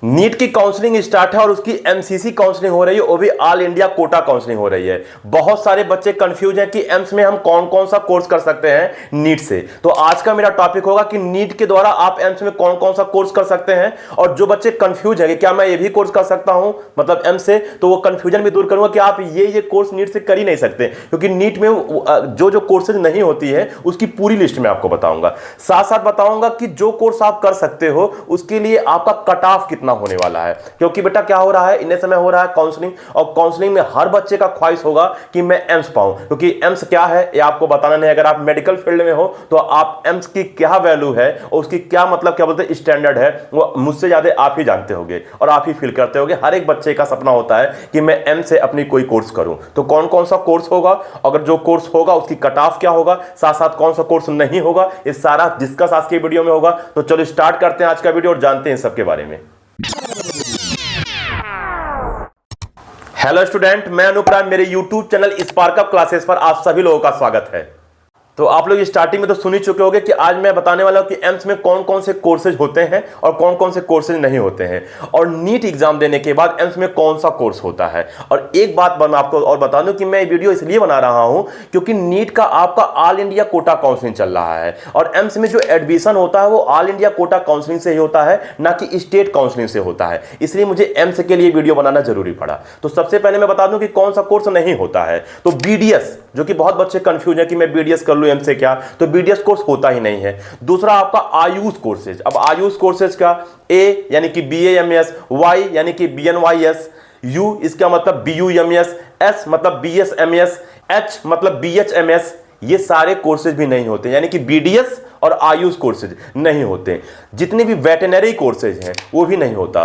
NEET की counselling start है और उसकी एमसीसी काउंसलिंग हो रही है, वो भी ऑल इंडिया कोटा काउंसलिंग हो रही है। बहुत सारे बच्चे कंफ्यूज हैं कि एम्स में हम कौन कौन सा कोर्स कर सकते हैं नीट से। तो आज का मेरा टॉपिक होगा कि नीट के द्वारा आप एम्स में कौन कौन सा कोर्स कर सकते हैं। और जो बच्चे कंफ्यूज हैं कि क्या मैं ये भी कोर्स कर सकता हूं मतलब एम्स से, तो वो कंफ्यूजन भी दूर करूंगा कि आप ये कोर्स नीट से कर ही नहीं सकते, क्योंकि नीट में जो जो कोर्सेज नहीं होती है उसकी पूरी लिस्ट में आपको बताऊंगा। साथ साथ बताऊंगा कि जो कोर्स आप कर सकते हो उसके लिए आपका कट ऑफ कितना होने वाला है। क्योंकि बेटा क्या हो रहा है, इन्हें समय हो रहा है काउंसलिंग, और काउंसलिंग में हर बच्चे का ख्वाहिश होगा कि मैं एम्स पाऊं, क्योंकि एम्स क्या है ये आपको बताना नहीं। अगर आप मेडिकल फील्ड में हो तो आप एम्स की क्या वैल्यू है और उसकी क्या मतलब क्या बोलते हैं स्टैंडर्ड है, वो मुझसे ज्यादा आप ही जानते होंगे और आप ही फील करते होंगे। हर एक बच्चे का सपना होता है कि मैं एम्स से अपनी कोई कोर्स करूं। तो कौन कौन सा कोर्स होगा, अगर जो कोर्स होगा उसकी कट ऑफ क्या होगा, साथ साथ कौन सा कोर्स नहीं होगा, ये सारा डिस्कस आज के वीडियो में होगा। तो चलो स्टार्ट करते हैं आज का वीडियो और जानते हैं सबके बारे में। हेलो स्टूडेंट, मैं अनुप्राम, मेरे YouTube channel spark up classes पर आप सभी लोगों का स्वागत है। तो आप लोग स्टार्टिंग में तो सुन ही चुके होंगे कि आज मैं बताने वाला हूं कि एम्स में कौन कौन से कोर्सेज होते हैं और कौन कौन से कोर्सेज नहीं होते हैं, और नीट एग्जाम देने के बाद एम्स में कौन सा कोर्स होता है। और एक बात मैं आपको और बता दूं कि मैं ये वीडियो इसलिए बना रहा हूं क्योंकि नीट का आपका ऑल इंडिया कोटा काउंसलिंग चल रहा है, और एम्स में जो एडमिशन होता है वो ऑल इंडिया कोटा काउंसलिंग से ही होता है, ना कि स्टेट काउंसलिंग से होता है। इसलिए मुझे एम्स के लिए वीडियो बनाना जरूरी पड़ा। तो सबसे पहले मैं बता दूं कि कौन सा कोर्स नहीं होता है। तो बीडीएस, जो कि बहुत बच्चे कंफ्यूज है कि मैं बीडीएस कर लूं एम्स से क्या, तो बीडीएस कोर्स होता ही नहीं है। दूसरा आपका आयुष कोर्सेज। अब आयुष कोर्सेज का ए यानी कि बीएएमएस, वाई यानी कि बीएनवाईएस, यू इसका मतलब बीयूएमएस, एस मतलब बीएसएमएस, एच मतलब बीएचएमएस, ये सारे कोर्सेज भी नहीं होते, यानी कि बीडीएस और आयुष कोर्सेज नहीं होते। जितने भी वेटरनरी कोर्सेज हैं वो भी नहीं होता।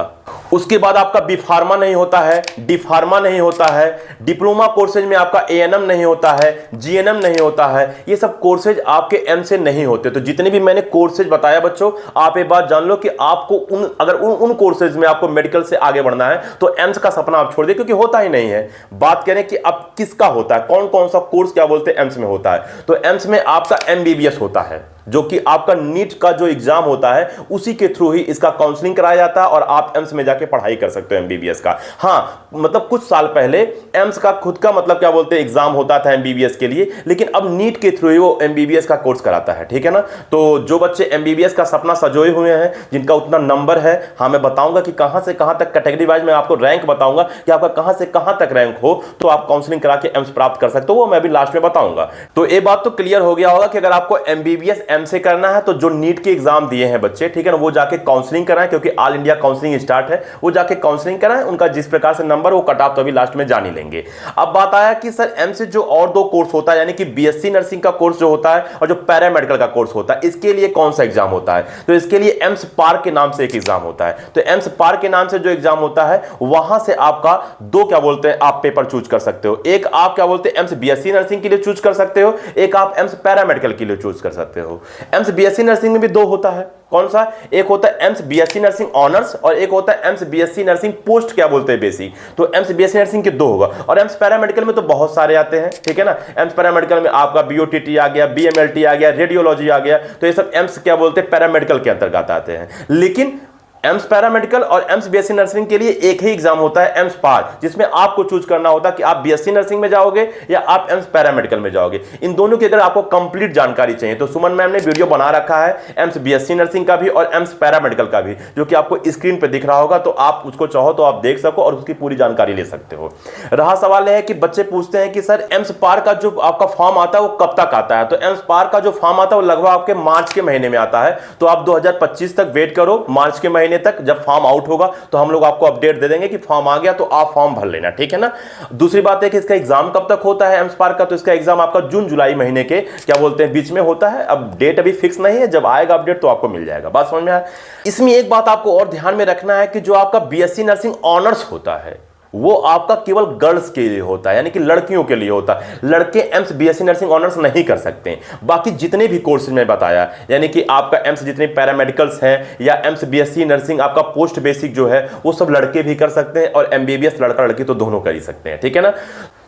उसके बाद आपका बी फार्मा नहीं होता है, डी फार्मा नहीं होता है, डिप्लोमा कोर्सेज में आपका एएनएम नहीं होता है, जीएनएम नहीं होता है। ये सब कोर्सेज आपके एम से नहीं होते। तो जितने भी मैंने कोर्सेज बताया बच्चों, आप एक बात जान लो कि आपको अगर उन कोर्सेज में आपको मेडिकल से आगे बढ़ना है तो एम्स का सपना आप छोड़ दे, क्योंकि होता ही नहीं है। बात करें कि अब किसका होता है, कौन कौन सा कोर्स क्या बोलते हैं एम्स में होता है, तो एम्स में आपका एमबीबीएस होता है, जो कि आपका नीट का जो एग्जाम होता है उसी के थ्रू ही इसका काउंसलिंग कराया जाता है और आप एम्स में जाके पढ़ाई कर सकते हो एमबीबीएस का। हाँ, मतलब कुछ साल पहले एम्स का खुद का मतलब क्या बोलते हैं एग्जाम होता था एमबीबीएस के लिए, लेकिन अब नीट के थ्रू ही वो एमबीबीएस का कोर्स कराता है, ठीक है ना। तो जो बच्चे एमबीबीएस का सपना सजोए हुए हैं, जिनका उतना नंबर है, हाँ मैं बताऊंगा कि कहां से कहां तक कैटेगरी वाइज मैं आपको रैंक बताऊंगा कि आपका कहां से कहां तक रैंक हो, तो आप काउंसलिंग करा के एम्स प्राप्त कर सकते हो, वो मैं भी लास्ट में बताऊंगा। तो ये बात तो क्लियर हो गया होगा कि अगर आपको एमबीबीएस एम्स से करना है तो जो नीट के एग्जाम दिए हैं बच्चे, ठीक है ना, वो जाके काउंसलिंग कराएं, क्योंकि ऑल इंडिया काउंसलिंग स्टार्ट है, वो जाके काउंसलिंग कराएं। उनका जिस प्रकार से नंबर वो कट ऑफ तो अभी लास्ट में जान ही लेंगे। अब बात आया कि सर एम्स से जो और दो कोर्स होता है, यानी कि बीएससी नर्सिंग का कोर्स जो होता है और जो पैरामेडिकल का कोर्स होता है, इसके लिए कौन सा एग्जाम होता है, तो इसके लिए एम्स पार के नाम से एक एग्जाम होता है। तो एम्स पार के नाम से जो एग्जाम होता है वहां से आपका दो क्या बोलते हैं आप पेपर चूज कर सकते हो। एक आप क्या बोलते हैं एम्स बीएससी नर्सिंग के लिए चूज कर सकते हो, एक आप एम्स पैरामेडिकल के लिए चूज कर सकते हो। एम्स बीएससी नर्सिंग में भी दो होता है, कौन सा, एक होता है एम्स बीएससी नर्सिंग ऑनर्स और एक होता है एम्स बीएससी नर्सिंग पोस्ट क्या बोलते हैं बेसिक। तो एम्स बीएससी नर्सिंग के दो होगा, और एम्स पैरामेडिकल में तो बहुत सारे आते हैं, ठीक है ना। एम्स पैरामेडिकल में आपका बीओटीटी आ गया, बीएमएलटी आ गया, रेडियोलॉजी आ गया, तो ये सब एम्स क्या बोलते हैं पैरामेडिकल के अंतर्गत आते हैं। लेकिन एम्स पैरामेडिकल और एम्स बीएससी नर्सिंग के लिए एक ही एग्जाम होता है एम्स पार, जिसमें आपको चूज करना होता है कि आप बीएससी नर्सिंग में जाओगे या आप एम्स पैरामेडिकल में जाओगे। इन दोनों की अगर आपको कंप्लीट जानकारी चाहिए तो सुमन मैम ने वीडियो बना रखा है एम्स बीएससी नर्सिंग का भी और एम्स पैरामेडिकल का भी, जो कि आपको स्क्रीन पर दिख रहा होगा, तो आप उसको चाहो तो आप देख सको और उसकी पूरी जानकारी ले सकते हो। रहा सवाल है कि बच्चे पूछते हैं कि सर एम्स पार का जो आपका फॉर्म आता है वो कब तक आता है, तो एम्स पार का जो फॉर्म आता है वो लगभग आपके मार्च के महीने में आता है। तो आप 2025 तक वेट करो, मार्च के महीने तक जब फॉर्म आउट होगा तो हम लोग आपको अपडेट दे देंगे कि फॉर्म आ गया, तो आप फॉर्म भर लेना, ठीक है ना। दूसरी बात है कि इसका एग्जाम कब तक होता है एम्स पार का, तो इसका एग्जाम आपका जून जुलाई महीने के क्या बोलते हैं बीच में होता है। अब डेट अभी फिक्स नहीं है, जब आएगा अपडेट तो आपको मिल जाएगा। बात समझ में आया। इसमें एक बात आपको और ध्यान में रखना है कि जो आपका बीएससी नर्सिंग ऑनर्स होता है वो आपका केवल गर्ल्स के लिए होता है, यानी कि लड़कियों के लिए होता है। लड़के एम्स बीएससी नर्सिंग ऑनर्स नहीं कर सकते। बाकी जितने भी कोर्सेज में बताया, यानी कि आपका एम्स जितने पैरामेडिकल्स हैं या एम्स बीएससी नर्सिंग आपका पोस्ट बेसिक जो है वो सब लड़के भी कर सकते हैं, और एमबीबीएस लड़का लड़की तो दोनों कर ही सकते हैं, ठीक है ना।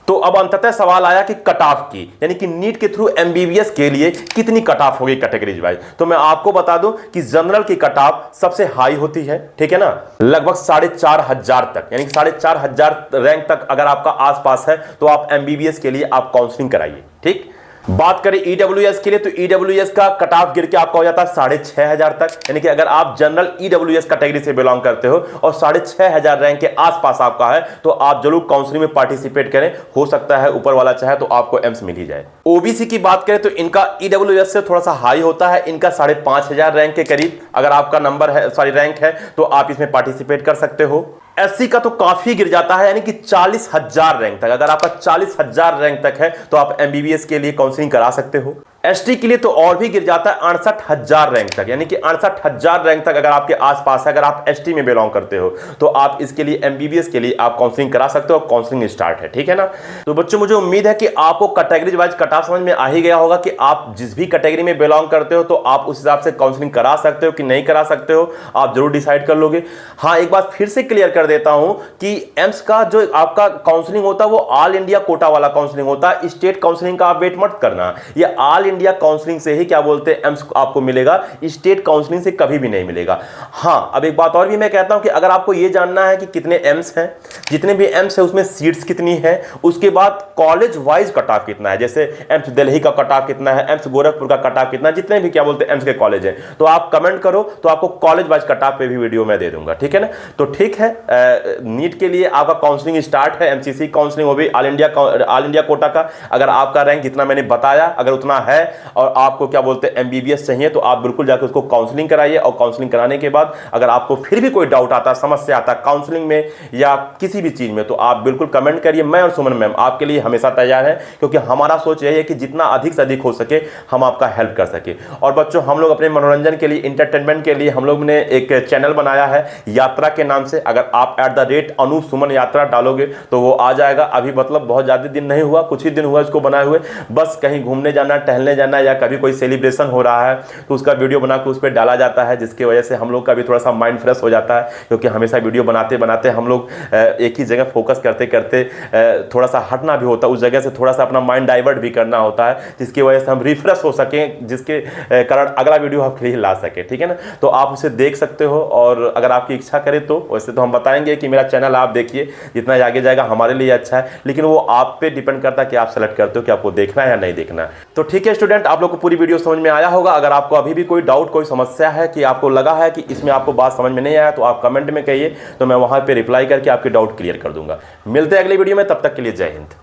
तो अब अंततः सवाल आया कि कट ऑफ की, यानी कि नीट के थ्रू एमबीबीएस के लिए कितनी कट ऑफ होगी कैटेगरीज वाइज। तो मैं आपको बता दूं कि जनरल की कट ऑफ सबसे हाई होती है, ठीक है ना, लगभग 4,500 तक, यानी कि 4,500 रैंक तक अगर आपका आसपास है तो आप एमबीबीएस के लिए आप काउंसलिंग कराइए। ठीक, बात करें ईडब्ल्यूएस के लिए तो ईडब्ल्यूएस का कट ऑफ गिर के आपका हो जाता है 6,500 तक, यानी कि अगर आप जनरल ईडब्ल्यूएस कैटेगरी से बिलोंग करते हो और 6,500 रैंक के आसपास आपका है तो आप जरूर काउंसलिंग में पार्टिसिपेट करें, हो सकता है ऊपर वाला चाहे तो आपको एम्स मिल ही जाए। ओबीसी की बात करें तो इनका ईडब्ल्यूएस से थोड़ा सा हाई होता है, इनका 5,500 रैंक के करीब अगर आपका नंबर है, सॉरी रैंक है, तो आप इसमें पार्टिसिपेट कर सकते हो। एससी का तो काफी गिर जाता है, यानी कि 40,000 रैंक तक, अगर आपका 40,000 रैंक तक है तो आप एमबीबीएस के लिए काउंसलिंग करा सकते हो। एसटी के लिए तो और भी गिर जाता है 68,000 रैंक तक, यानी कि 68,000 रैंक तक अगर आपके आसपास है, अगर आप एसटी में बिलोंग करते हो तो आप इसके लिए एमबीबीएस के लिए आप काउंसलिंग करा सकते हो, काउंसलिंग स्टार्ट है, ठीक है ना। तो बच्चों मुझे उम्मीद है कि आपको कैटेगरी वाइज कट ऑफ समझ में आ ही गया होगा कि आप जिस भी कैटेगरी में बिलोंग करते हो तो आप उस हिसाब से काउंसलिंग करा सकते हो कि नहीं करा सकते हो, आप जरूर डिसाइड कर लोगे। हाँ, एक बात फिर से क्लियर कर देता हूं कि एम्स का जो आपका काउंसलिंग होता है वो ऑल इंडिया कोटा वाला काउंसलिंग होता है, स्टेट काउंसलिंग का आप वेट मत करना। ये ऑल इंडिया काउंसलिंग से ही क्या बोलते हैं एम्स आपको मिलेगा, स्टेट काउंसलिंग से कभी भी नहीं मिलेगा। हाँ, अब एक बात और भी मैं कहता हूं कि अगर आपको यह जानना है कि कितने एम्स हैं, जितने भी एम्स है उसमें सीट्स कितनी है, उसके बाद कॉलेज वाइज कट ऑफ कितना है, जैसे एम्स दिल्ली का कट ऑफ कितना है, एम्स गोरखपुर का कट ऑफ कितना है, जितने भी क्या बोलते हैं एम्स के कॉलेज हैं, तो आप कमेंट करो तो आपको कॉलेज वाइज कट ऑफ पे भी वीडियो मैं दे दूंगा, ठीक है ना। तो ठीक है, नीट के लिए आपका काउंसलिंग स्टार्ट है, एमसीसी काउंसलिंग वो भी ऑल इंडिया कोटा का। अगर आपका रैंक जितना मैंने बताया अगर उतना है और आपको क्या बोलते हैं एमबीबीएस चाहिए तो आप बिल्कुल जाकर उसको काउंसलिंग कराइए, और काउंसलिंग कराने के बाद अगर आपको फिर भी कोई डाउट आता, समस्या आता काउंसलिंग में या किसी भी चीज में तो आप बिल्कुल कमेंट करिए। मैं और सुमन मैम आपके लिए हमेशा तैयार है, क्योंकि हमारा सोच यही है कि जितना अधिक से अधिक हो सके हम आपका हेल्प कर सके। और बच्चों हम लोग अपने मनोरंजन के लिए, इंटरटेनमेंट के लिए हम लोग ने एक चैनल बनाया है यात्रा के नाम से। अगर आप @अनूप सुमन यात्रा डालोगे तो वो आ जाएगा। अभी मतलब बहुत ज्यादा दिन नहीं हुआ, कुछ ही दिन हुआ इसको बनाए हुए, बस कहीं घूमने जाना, टहलने जाना या कभी कोई सेलिब्रेशन हो रहा है तो उसका वीडियो बना के उस पर डाला जाता है, जिसकी वजह से हम लोग का भी थोड़ा सा माइंड फ्रेश हो जाता है, क्योंकि हमेशा वीडियो बनाते बनाते हम लोग एक ही जगह फोकस करते करते थोड़ा सा हटना भी होता है, उस जगह से थोड़ा सा अपना माइंड डाइवर्ट भी करना होता है, जिसकी वजह से हम रिफ्रेश हो सकें, जिसके कारण अगला वीडियो आप लिए ला सके, ठीक है ना। तो आप उसे देख सकते हो, और अगर आपकी इच्छा करे तो वैसे तो हम बताएंगे कि मेरा चैनल आप देखिए, जितना आगे जाएगा हमारे लिए अच्छा है, लेकिन वो आप पे डिपेंड करता है कि आप सेलेक्ट करते हो कि आपको देखना है या नहीं देखना। तो ठीक है स्टूडेंट, आप लोग को पूरी वीडियो समझ में आया होगा। अगर आपको अभी भी कोई डाउट, कोई समस्या है कि आपको लगा है कि इसमें आपको बात समझ में नहीं आया तो आप कमेंट में कहिए, तो मैं वहां पे रिप्लाई करके आपके डाउट क्लियर कर दूंगा। मिलते हैं अगले वीडियो में, तब तक के लिए जय हिंद।